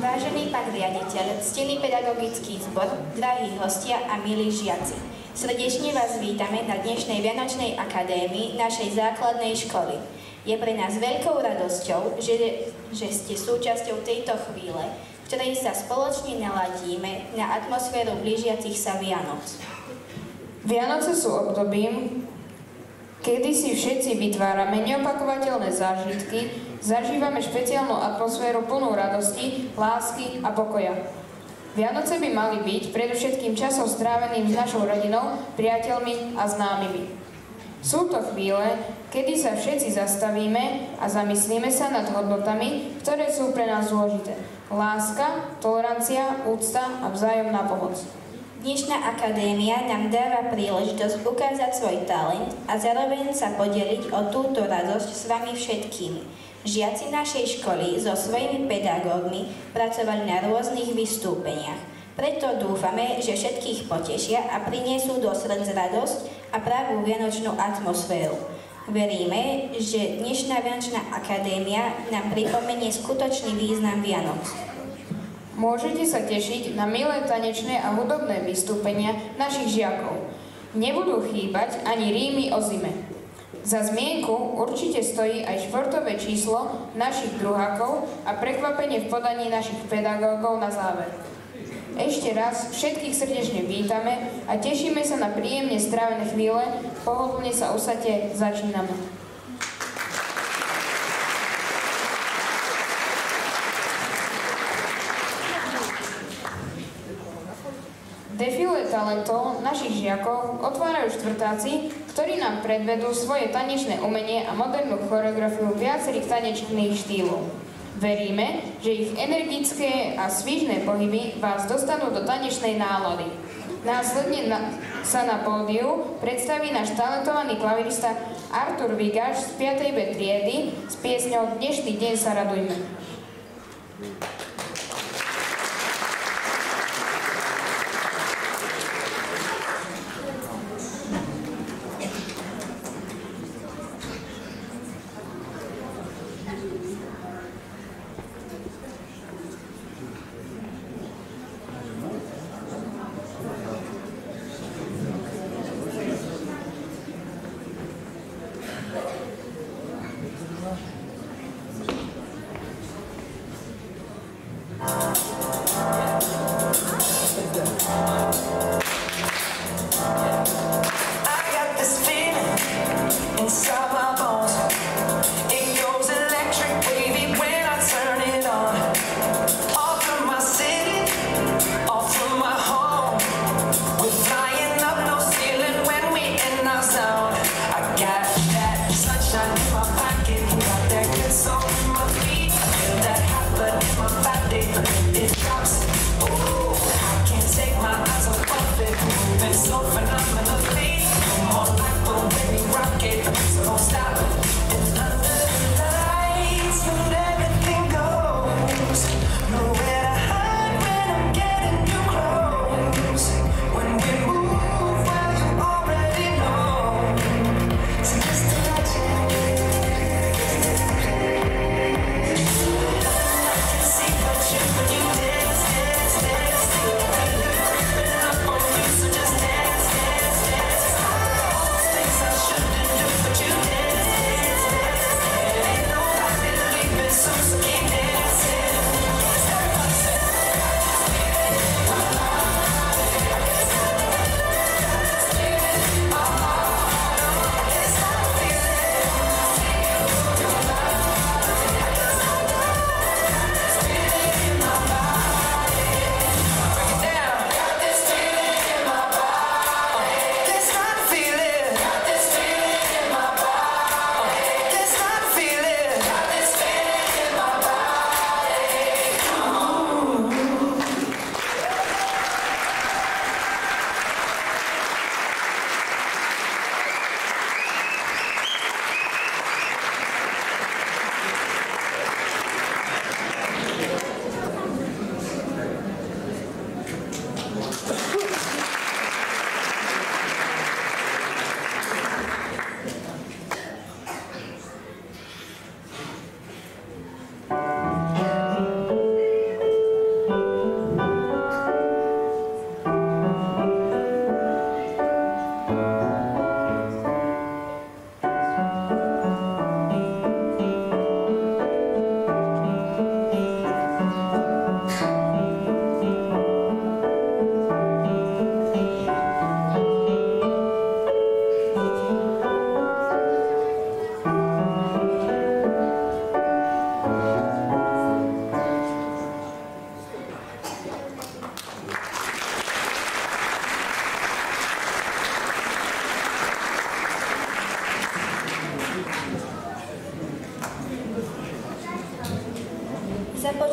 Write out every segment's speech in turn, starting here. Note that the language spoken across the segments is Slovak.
Vážený pán riaditeľ, ctený pedagogický zbor, drahí hostia a milí žiaci, srdečne vás vítame na dnešnej Vianočnej akadémii našej základnej školy. Je pre nás veľkou radosťou, že ste súčasťou tejto chvíle, v ktorej sa spoločne naladíme na atmosféru blížiacich sa Vianoc. Vianoce sú obdobím, kedy si všetci vytvárame neopakovateľné zážitky, zažívame špeciálnu atmosféru plnú radosti, lásky a pokoja. Vianoce by mali byť predovšetkým časom stráveným s našou rodinou, priateľmi a známymi. Sú to chvíle, kedy sa všetci zastavíme a zamyslíme sa nad hodnotami, ktoré sú pre nás dôležité. Láska, tolerancia, úcta a vzájomná pomoc. Dnešná akadémia nám dáva príležitosť ukázať svoj talent a zároveň sa podeliť o túto radosť s vami všetkými. Žiaci našej školy so svojimi pedagógmi pracovali na rôznych vystúpeniach. Preto dúfame, že všetkých potešia a prinesú do srdc radosť a pravú vianočnú atmosféru. Veríme, že dnešná Vianočná akadémia nám pripomenie skutočný význam Vianoc. Môžete sa tešiť na milé tanečné a hudobné vystúpenia našich žiakov. Nebudú chýbať ani rímy o zime. Za zmienku určite stojí aj športové číslo našich druhákov a prekvapenie v podaní našich pedagógov na záver. Ešte raz všetkých srdečne vítame a tešíme sa na príjemne strávené chvíle. Pohodlne sa usaďte, začíname. Defilé talentov našich žiakov otvárajú štvrtáci, ktorí nám predvedú svoje tanečné umenie a modernú choreografiu viacerých tanečných štýlov. Veríme, že ich energické a svižné pohyby vás dostanú do tanečnej nálady. Následne sa na pódiu predstaví náš talentovaný klavirista Artur Vigáš z 5. B triedy s piesňou Dnešný deň sa radujme.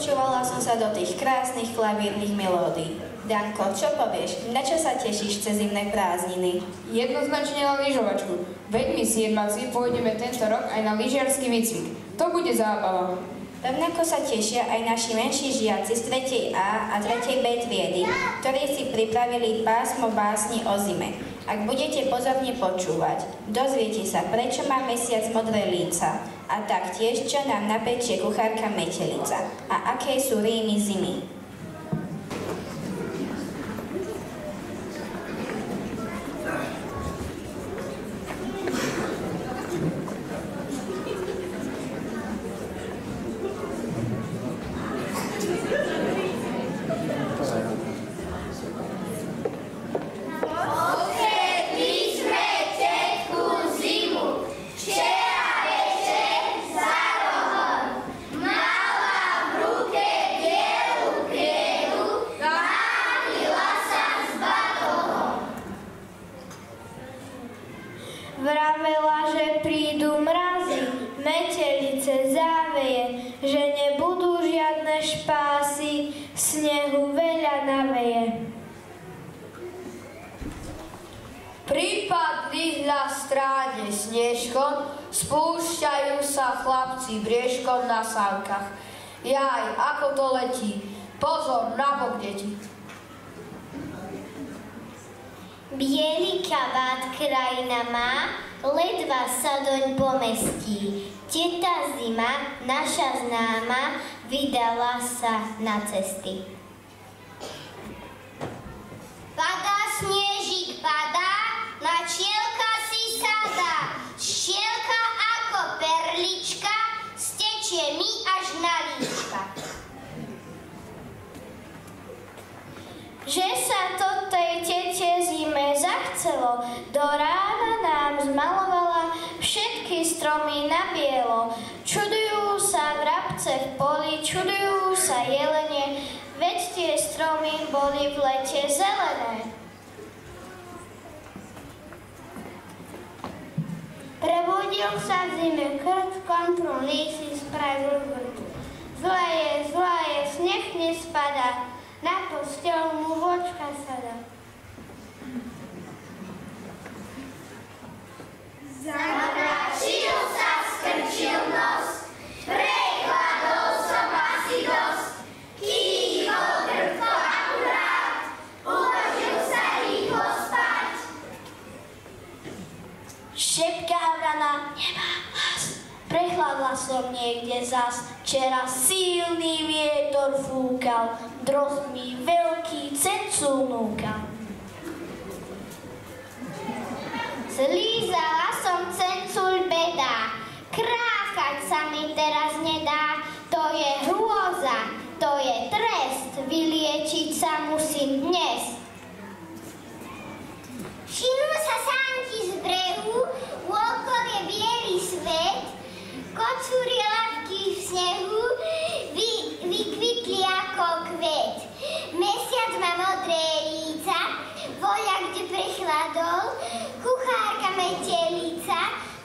Započúvala som sa do tých krásnych klavírnych melódií. Danko, čo povieš? Na čo sa tešíš cez zimné prázdniny? Jednoznačne na lyžovačku. Veď my siedmaci pôjdeme tento rok aj na lyžiarsky výcvik. To bude zábava. Rovnako sa tešia aj naši menší žiaci z 3. A a 3. B triedy, ktorí si pripravili pásmo básni o zime. Ak budete pozorne počúvať, dozviete sa, prečo má mesiac modré líca a taktiež, čo nám napečie kuchárka Metelica a aké sú rímy zimy. Vravela, že prídu mrazy, metelice záveje, že nebudú žiadne špásy, snehu veľa naveje. Pripadli na stráne snežkom, spúšťajú sa chlapci briežkom na sánkach. Jaj, ako to letí, pozor, nabok, deti. Bielý kabát krajina má, ledva sa doň pomestí. Teta zima, naša známa, vydala sa na cesty. Padá snežík, padá, na čielka si sadá. Štielka ako perlička, stečie mi až na líčka. Že sa to tej tete zime zachcelo, do rána nám zmalovala všetky stromy na bielo. Čudujú sa vrabce v poli, čudujú sa jelene, veď tie stromy boli v lete zelené. Prebudil sa v zime krt, kontrol lísi spravil vrt. Zlá je, sneh nespadá, na posteľ mu vočka sadá. Zamračil sa, skrčil nos, prekladol som asi dosť, kýchol krtko akurát, uložil sa rýchlo spať. Šepka vrana, nemá hlas. Prechladla som niekde zas, včera silný vietor fúkal, drozd mi veľký cencul núkal. Zlízala som cencul beda, krákať sa mi teraz nedá, to je hrôza, to je trest, vyliečiť sa musím dnes. Všimnú sa sánky z brehu, okolo je bielý svet, kocúrie labky v snehu vykvitli ako kvet. Mesiac má modré líca, voľa kde prechladol, kuchárka Metelica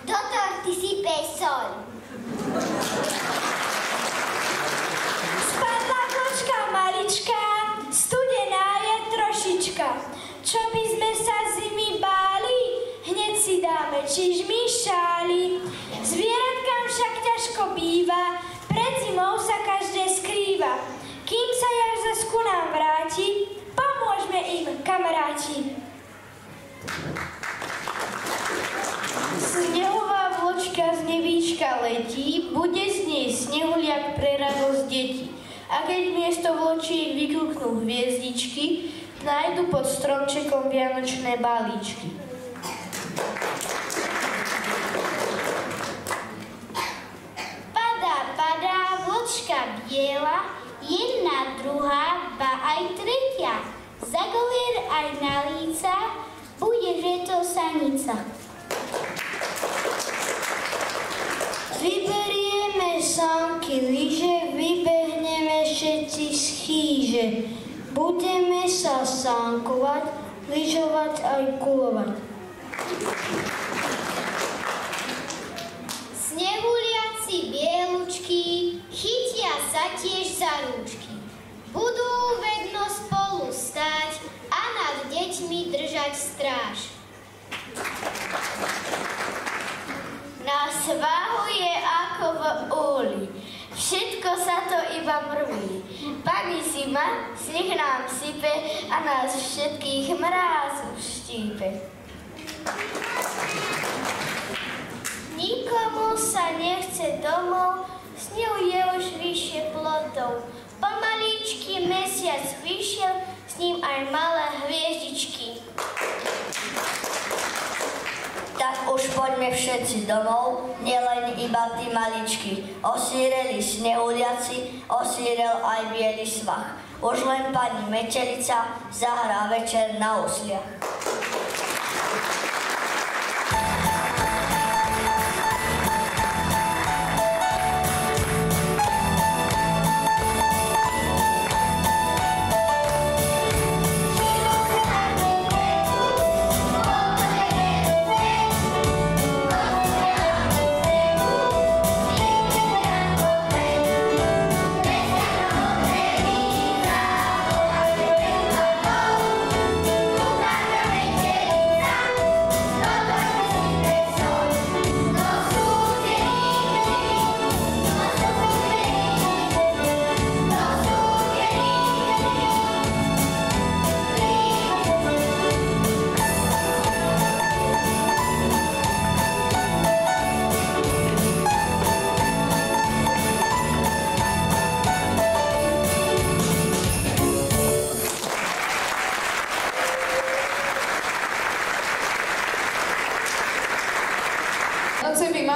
do torty sype soľ. Spadla vločka malička, studená je trošička. Čo by sme sa zimy báli, hneď si dáme čižmy šály. Zvieratkám však ťažko býva, pred zimou sa každé skrýva. Kým sa jar zas ku nám vráti, pomôžme im, kamaráti. Snehová vločka z nebíčka letí, bude z nej snehuliak pre radosť detí. A keď miesto vločiek vykúknú hviezdičky, nájdu pod stromčekom vianočné balíčky. Padá vločka biela, jedna, druhá, ba aj tretia. Za golier aj na líca, bude, že to sanica. Vyberieme sánky lyže, vybehneme všetci z chýže. Budeme sa sánkovať, lyžovať aj kulovať. Snehuliaci všetci bielučky, chytia sa tiež za rúčky. Budú vedno spolu stáť a nad deťmi držať stráž. Na svahu je ako v úli, všetko sa to iba mrví. Pani zima, sneh nám sype a nás všetkých mrázu štípe. Nikomu sa nechce domov, snehu je už vyššie plotov. Pomaličky mesiac vyšiel, s ním aj malé hviezdičky. Tak už poďme všetci domov, nielen iba tí maličky. Osíreli snehuliaci, osírel aj biely svach. Už len pani Metelica zahrá večer na osliach.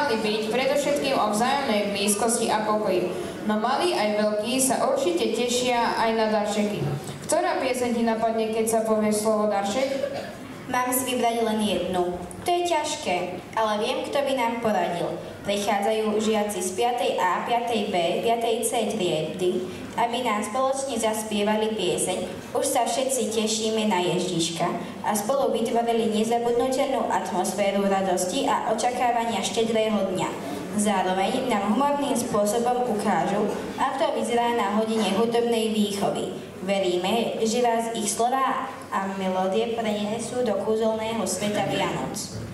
Byť predovšetkým o vzájomnej blízkosti a pokoji. No malí aj veľkí sa určite tešia aj na darčeky. Ktorá pieseň ti napadne, keď sa povie slovo darček? Mám si vybrať len jednu. To je ťažké, ale viem, kto by nám poradil. Prichádzajú žiaci z 5. A, 5. B, 5. C triedy, aby nám spoločne zaspievali pieseň. Už sa všetci tešíme na Ježiška a spolu vytvorili nezabudnutelnú atmosféru radosti a očakávania štedrého dňa. Zároveň nám humorným spôsobom ukážu, ako to vyzerá na hodine hudobnej výchovy. Veríme, že vás ich slová a melódie prenesú do kúzelného sveta Vianoc.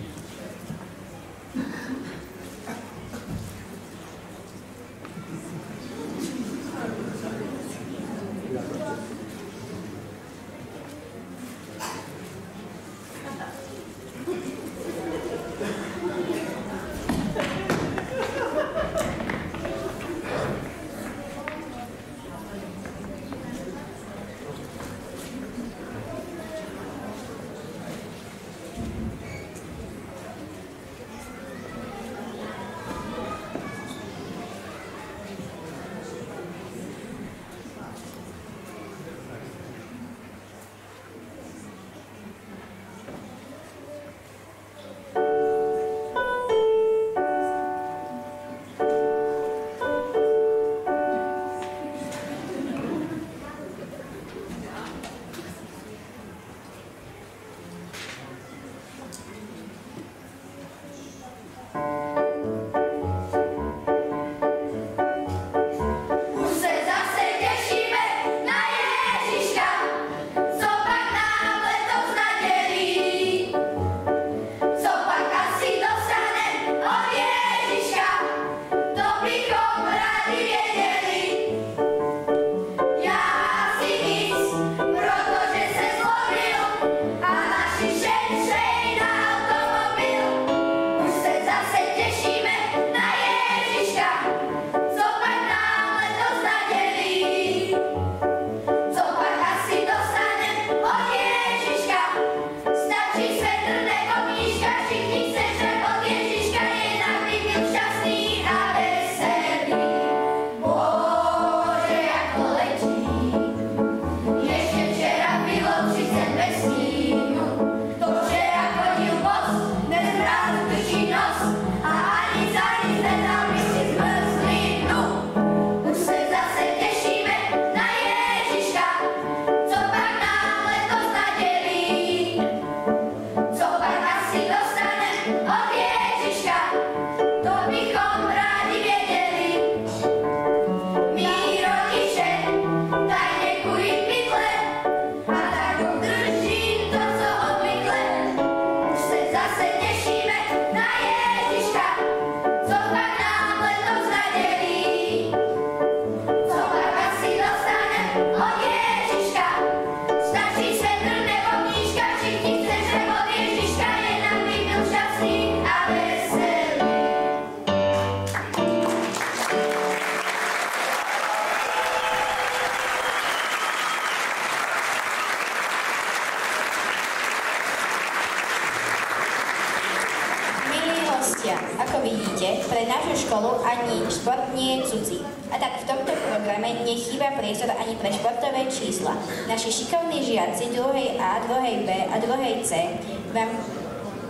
Pre našu školu ani šport nie je cudzí. A tak v tomto programe nechýba priestor ani pre športové čísla. Naši šikovní žiaci 2. A, 2. B a 2. C vám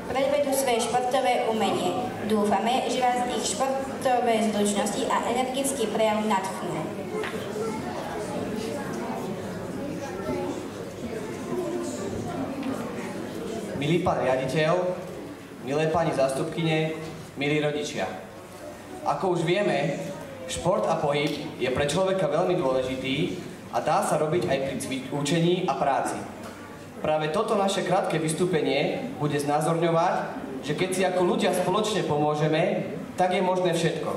predvedú svoje športové umenie. Dúfame, že vás ich športové zručnosti a energický prejav nadchnú. Milý pán riaditeľ, milé pani zástupkyne, milí rodičia. Ako už vieme, šport a pohyb je pre človeka veľmi dôležitý a dá sa robiť aj pri učení a práci. Práve toto naše krátke vystúpenie bude znázorňovať, že keď si ako ľudia spoločne pomôžeme, tak je možné všetko.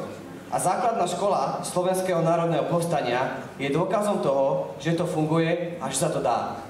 A základná škola Slovenského národného povstania je dôkazom toho, že to funguje a že sa to dá.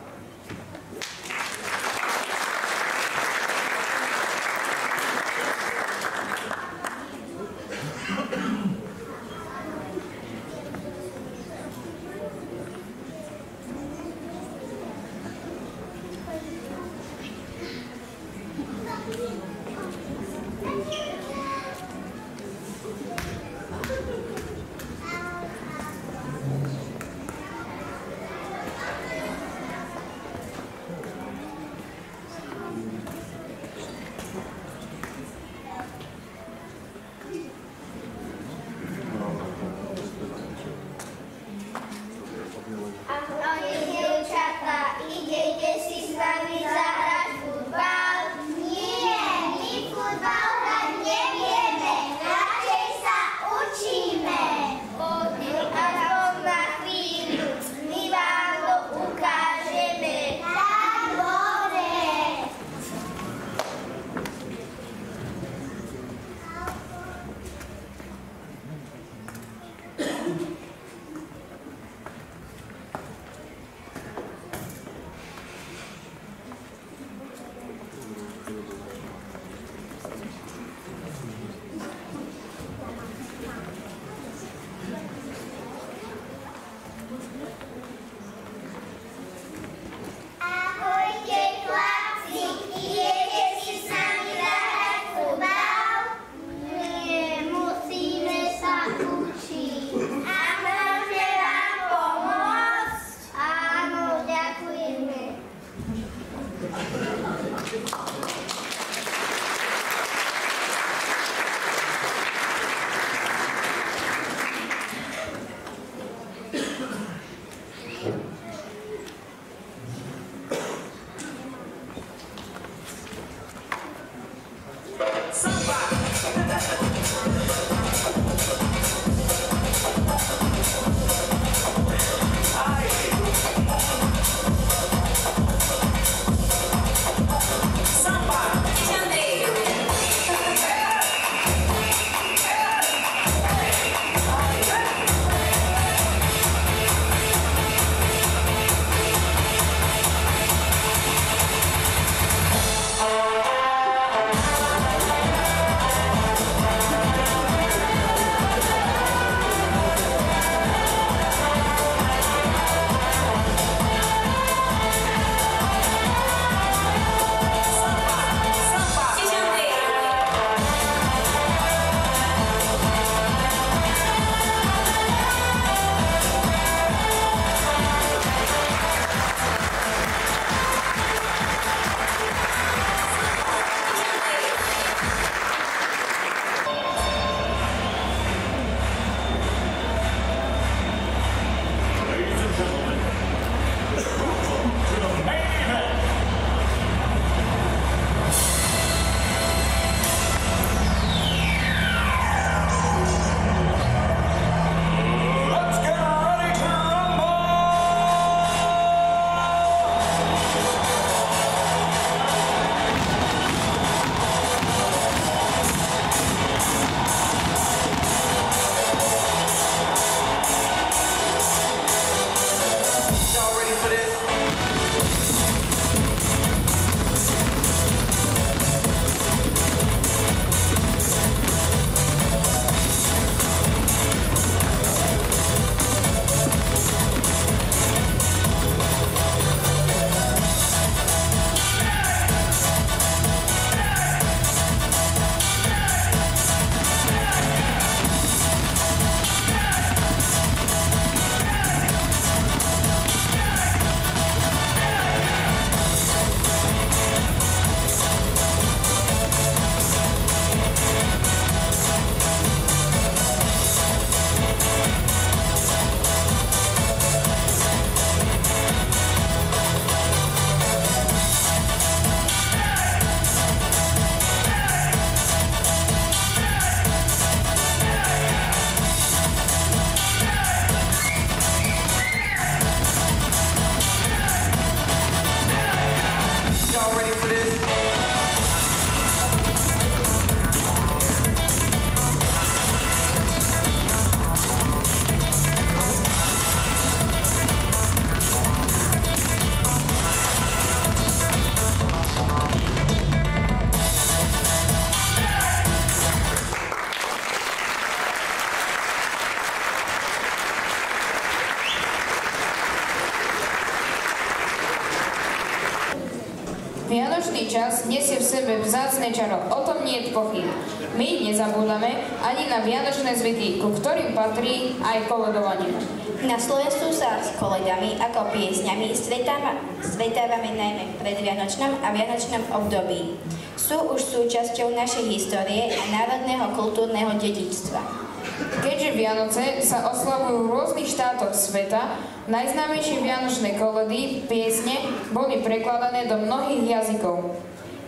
Vianočný čas nesie v sebe vzácne čaro, o tom nie je pochyb. My nezabúdame ani na vianočné zvyky, ku ktorým patrí aj koledovanie. Na Slovensku sa s koledami ako piesňami stretávame najmä v predvianočnom a vianočnom období. Sú už súčasťou našej histórie a národného kultúrneho dedičstva. Keďže Vianoce sa oslavujú v rôznych štátoch sveta, najznámejšie vianočné koledy, piesne, boli prekladané do mnohých jazykov.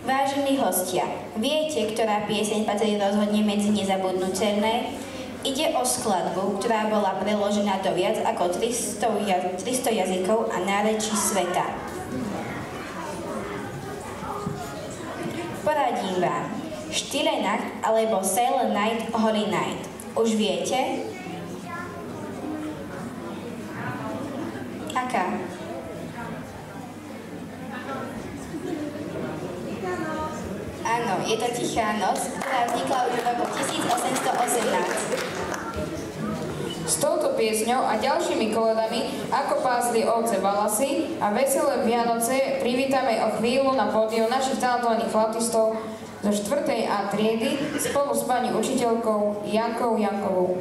Vážení hostia, viete, ktorá pieseň patrí rozhodne medzi nezabudnutelné? Ide o skladbu, ktorá bola preložená do viac ako 300 jazykov a nárečí sveta. Poradím vám. Stille Nacht alebo Silent Night, Holy Night. Už viete? Aká? Áno, je to Tichá noc, ktorá vznikla už v roku 1818. S touto piesňou a ďalšími koledami Ako pásli ovce Valasy a Veselé Vianoce privítame o chvíľu na pódiu našich talentovaných flautistov zo 4. A triedy spolu s pani učiteľkou Jankou Jankovou.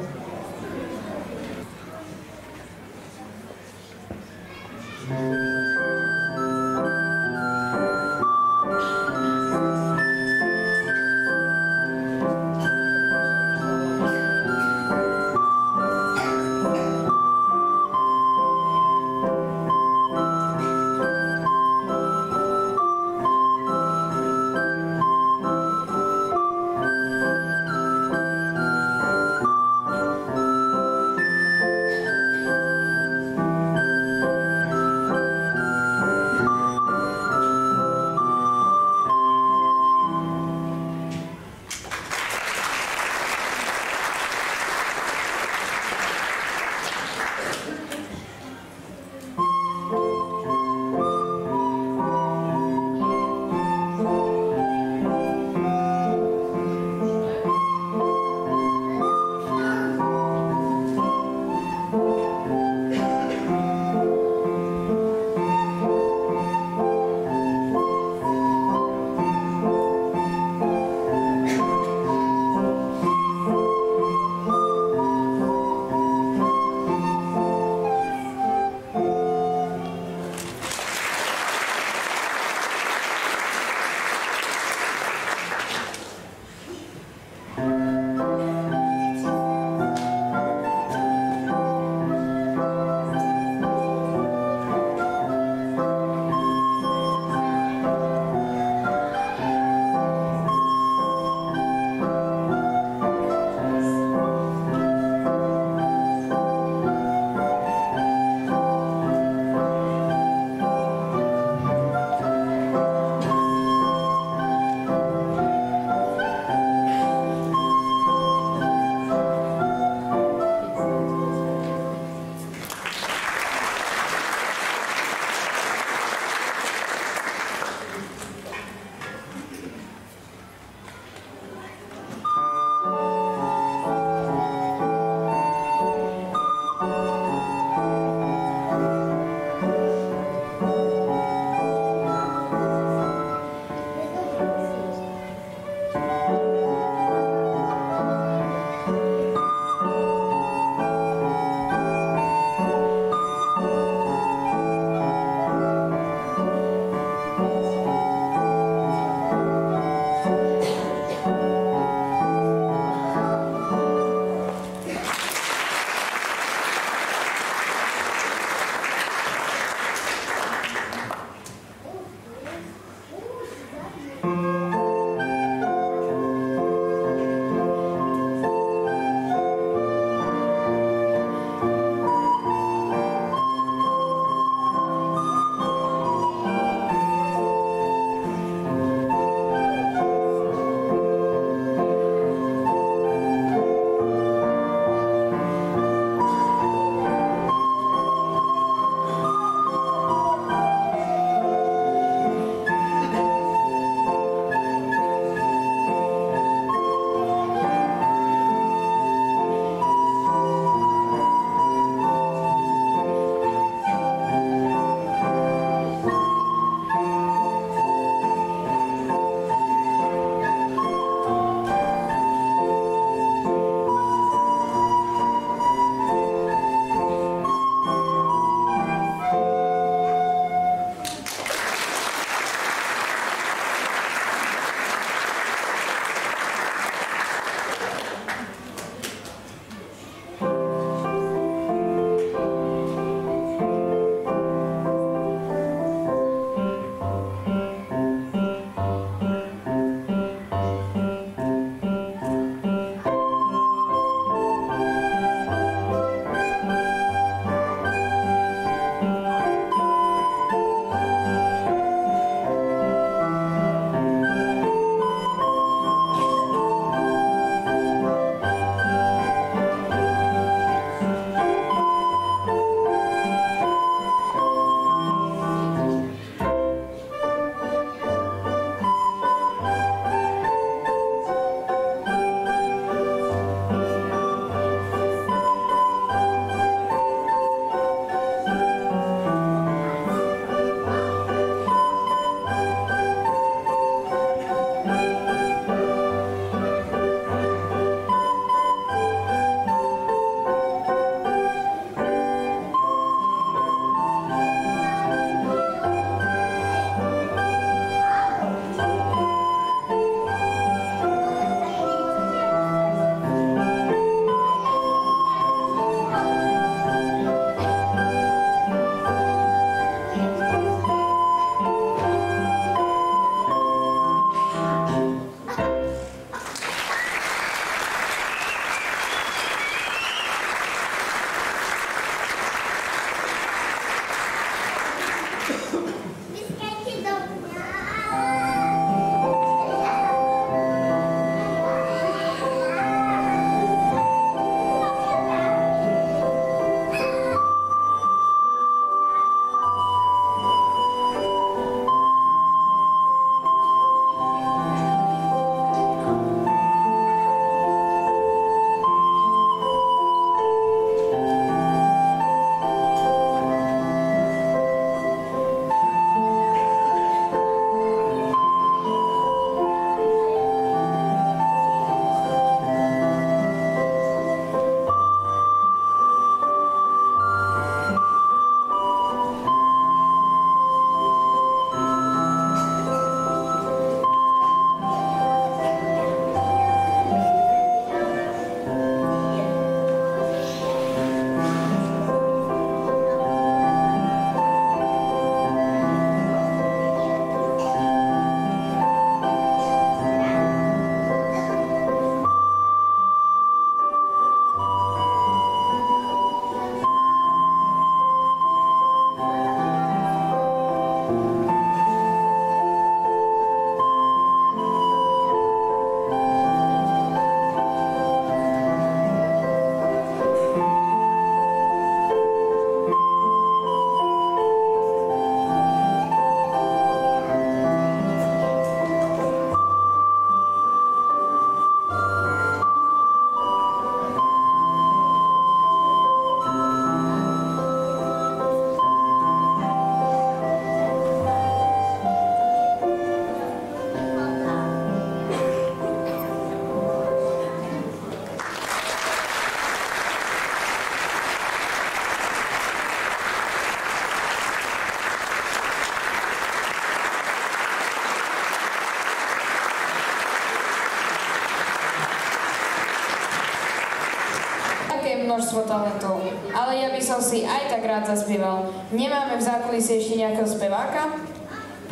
ja by som si aj tak rád zaspieval. Nemáme v zákulisí ešte nejakého speváka?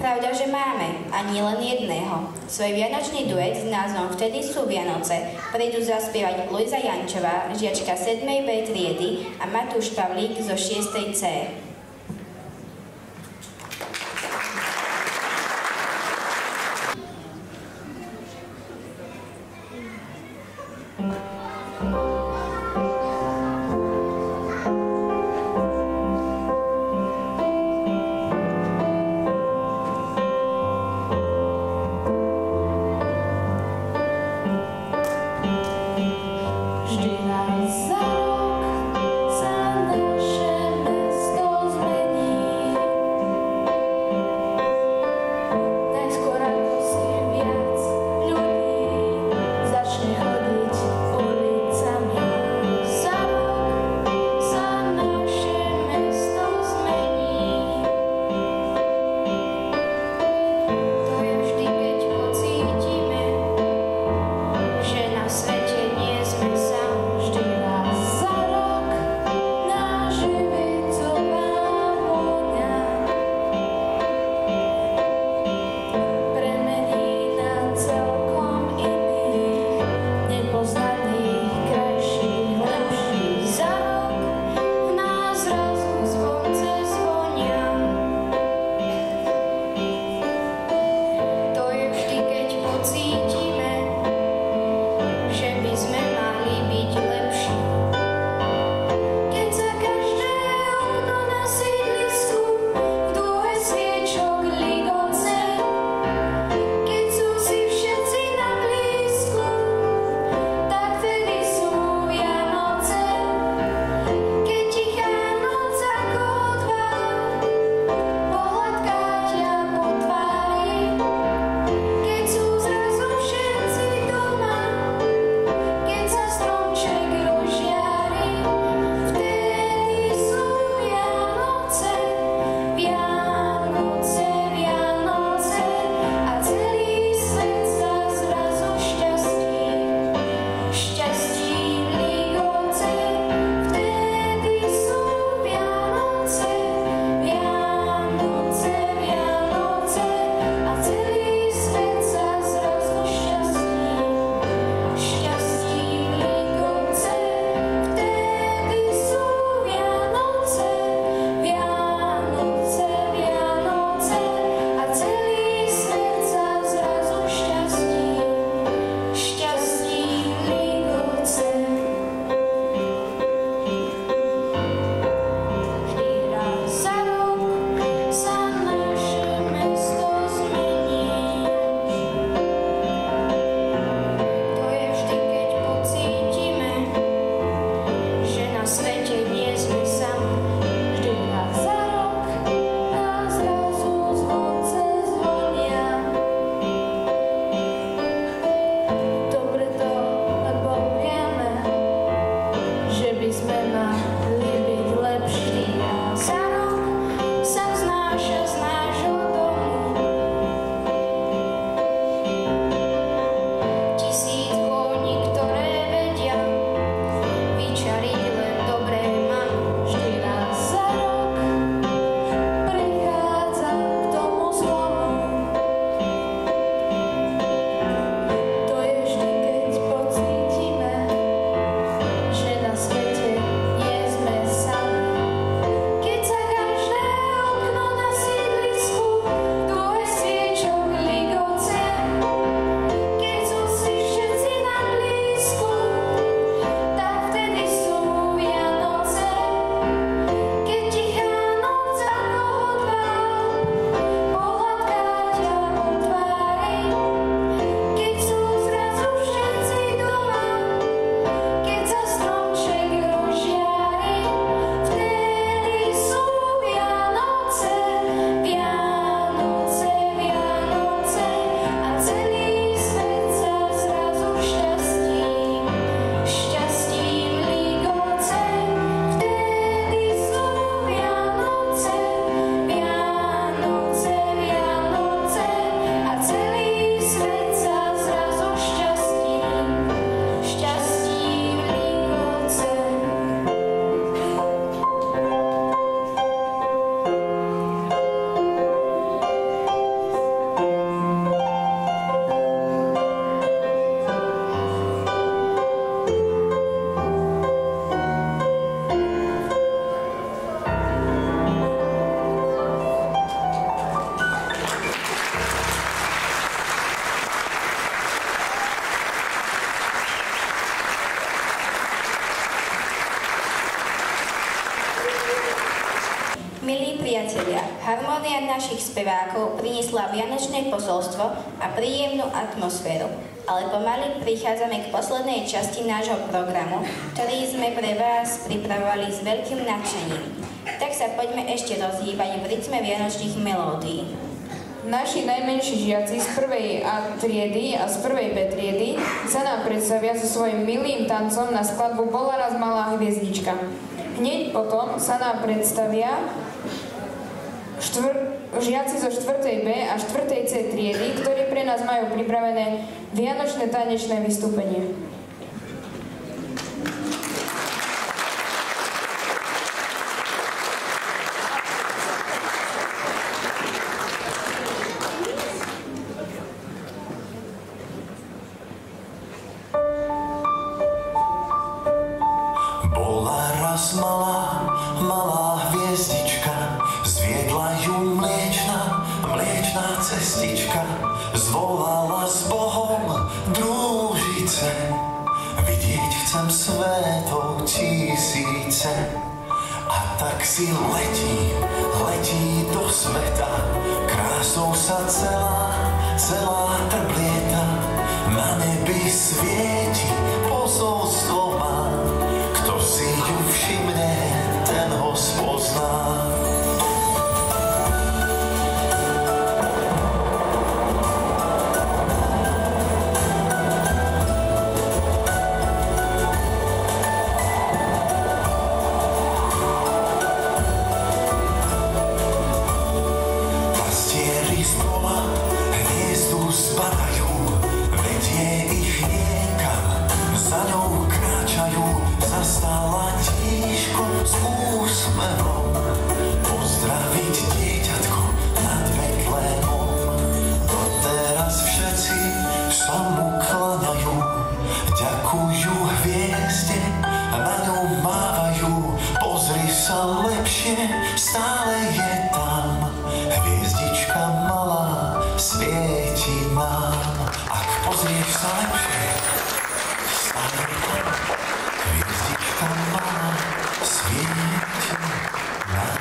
Pravda, že máme, a nie len jedného. Svoj vianočný duet s názvom Vtedy sú Vianoce prídu zaspievať Luisa Jančová, žiačka 7. B triedy a Matúš Pavlík zo 6. C. Vždy raz za rok sa naše mesto Milí priatelia, harmónia našich spevákov priniesla vianočné posolstvo a príjemnú atmosféru, ale pomaly prichádzame k poslednej časti nášho programu, ktorý sme pre vás pripravovali s veľkým nadšením. Tak sa poďme ešte rozhýbať v rytme vianočných melódií. Naši najmenší žiaci z 1. A triedy a z 1. B triedy sa nám predstavia so svojím milým tancom na skladbu Bola raz malá hviezdička. Hneď potom sa nám predstavia žiaci zo 4. B a 4. C triedy, ktorí pre nás majú pripravené vianočné tanečné vystúpenie. Malá hviezdička, zviedla ju mliečná cestička, zvolala s Bohom družice. Vidieť chcem svetov tisíce, a tak si letí do sveta, krásou sa celá trblieta, na nebi svieti, posolstvo má. Kto si ju všimne, ten ho spozná. Pastieri z pola hviezdu zbadajú, vedie ich niekam, za ňou kráčajú. Zastala tížko s úsmevom, pozdraviť dieťatko nad Betlémom. Doteraz všetci sa mu klaňajú, ďakujú hviezde a na ňu mávajú. Pozri sa lepšie, stále je tam, hviezdička malá svieti nám. Ak pozrieš sa lepšie, stále je tam, hviezdička malá svieti nám.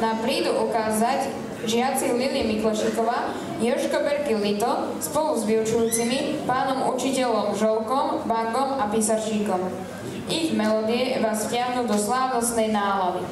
nám prídu ukázať žiaci Lili Miklošiková, Jožko Berky Lito spolu s vyučujúcimi, pánom učiteľom Žolkom, Bangom a Písarčíkom. Ich melódie vás vtiahnu do slávnostnej nálady.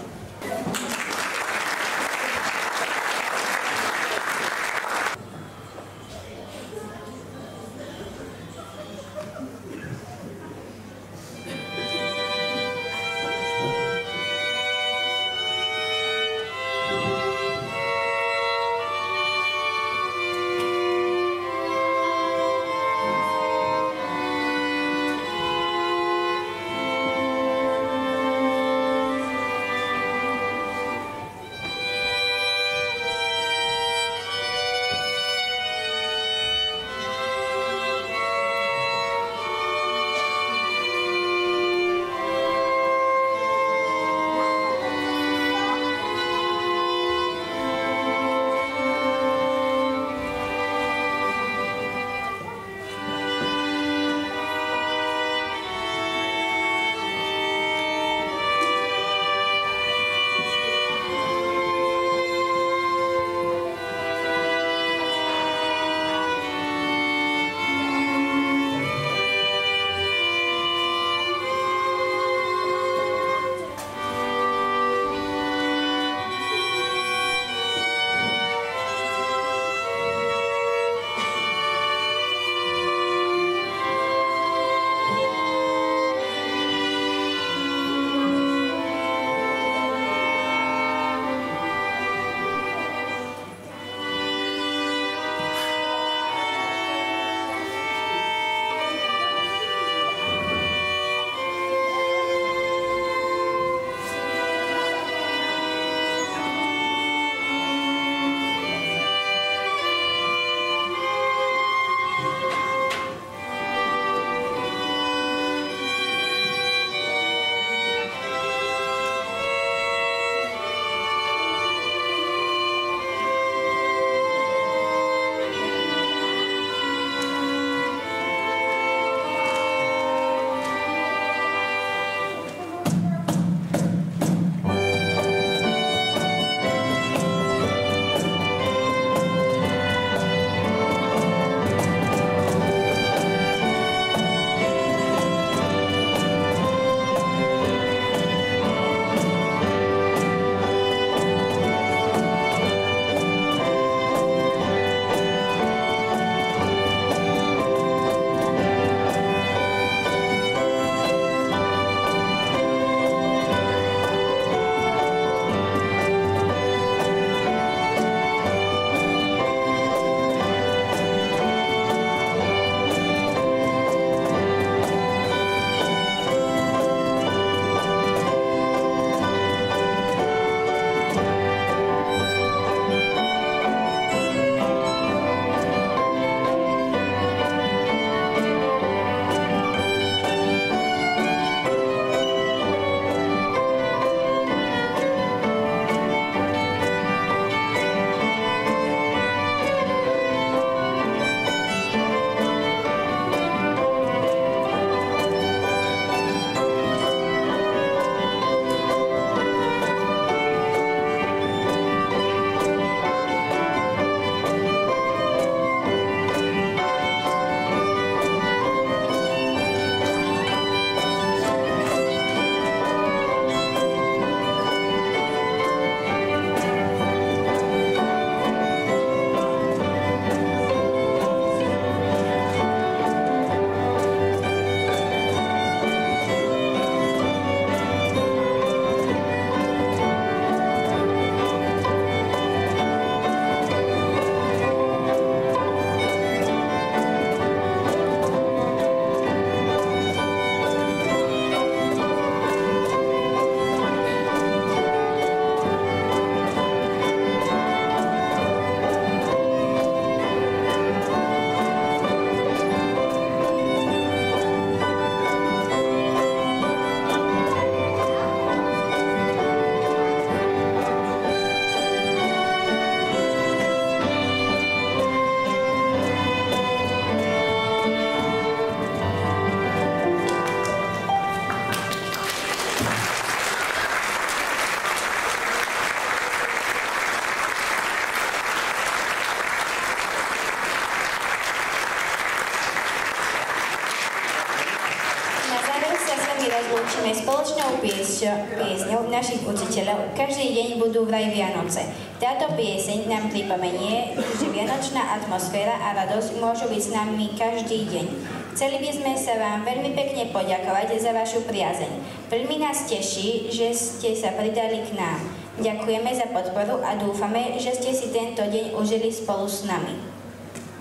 Zakončíme spoločnou piesňou našich učiteľov. Každý deň budú vraj Vianoce. Táto pieseň nám pripomenie, že vianočná atmosféra a radosť môžu byť s nami každý deň. Chceli by sme sa vám veľmi pekne poďakovať za vašu priazeň. Veľmi nás teší, že ste sa pridali k nám. Ďakujeme za podporu a dúfame, že ste si tento deň užili spolu s nami.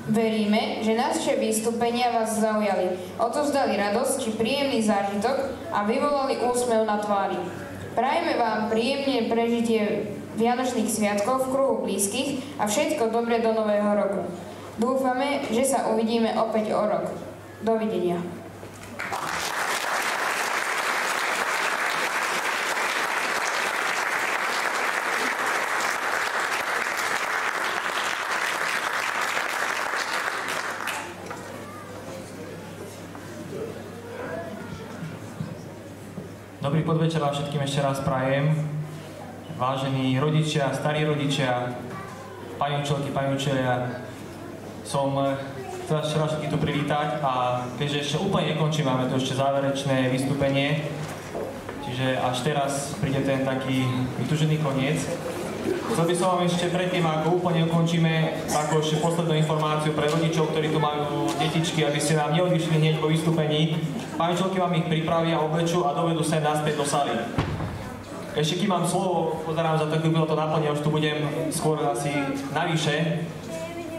Veríme, že naše vystúpenia vás zaujali, odovzdali radosť či príjemný zážitok a vyvolali úsmev na tvári. Prajeme vám príjemné prežitie Vianočných sviatkov v kruhu blízkych a všetko dobré do nového roku. Dúfame, že sa uvidíme opäť o rok. Dovidenia. Dobrý podvečer vám všetkým ešte raz prajem. Vážení rodičia, starí rodičia, pani učiteľky, pani učitelia, som chcel ešte raz všetkých tu privítať a keďže ešte úplne nekončím, máme tu ešte záverečné vystúpenie, čiže až teraz príde ten taký vytúžený koniec. Chcel by som vám ešte predtým, ako úplne ukončíme, takú ešte poslednú informáciu pre rodičov, ktorí tu majú detičky, aby ste nám neodišli hneď po vystúpení. Pani učiteľky vám ich pripravia, oblečú a dovedú sem naspäť do sály. Ešte kým mám slovo, pozerám za to, ako bylo to naplne, už tu budem skôr asi navyše.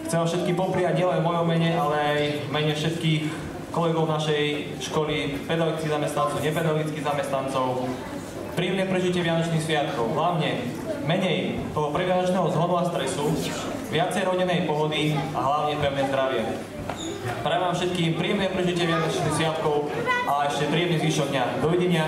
Chcem vám všetky popriať nielen v mojom mene, ale aj v mene všetkých kolegov našej školy, pedagogických zamestnancov, nepedagogických zamestnancov. Príjemné prežitie Vianočných sviatkov, hlavne menej toho previanočného zhonu a stresu, viacej rodinnej pohody a hlavne pevné zdravie. Prajem vám všetkým príjemné prežitie Vianočných sviatkov a ešte príjemný zvyšok dňa. Dovidenia.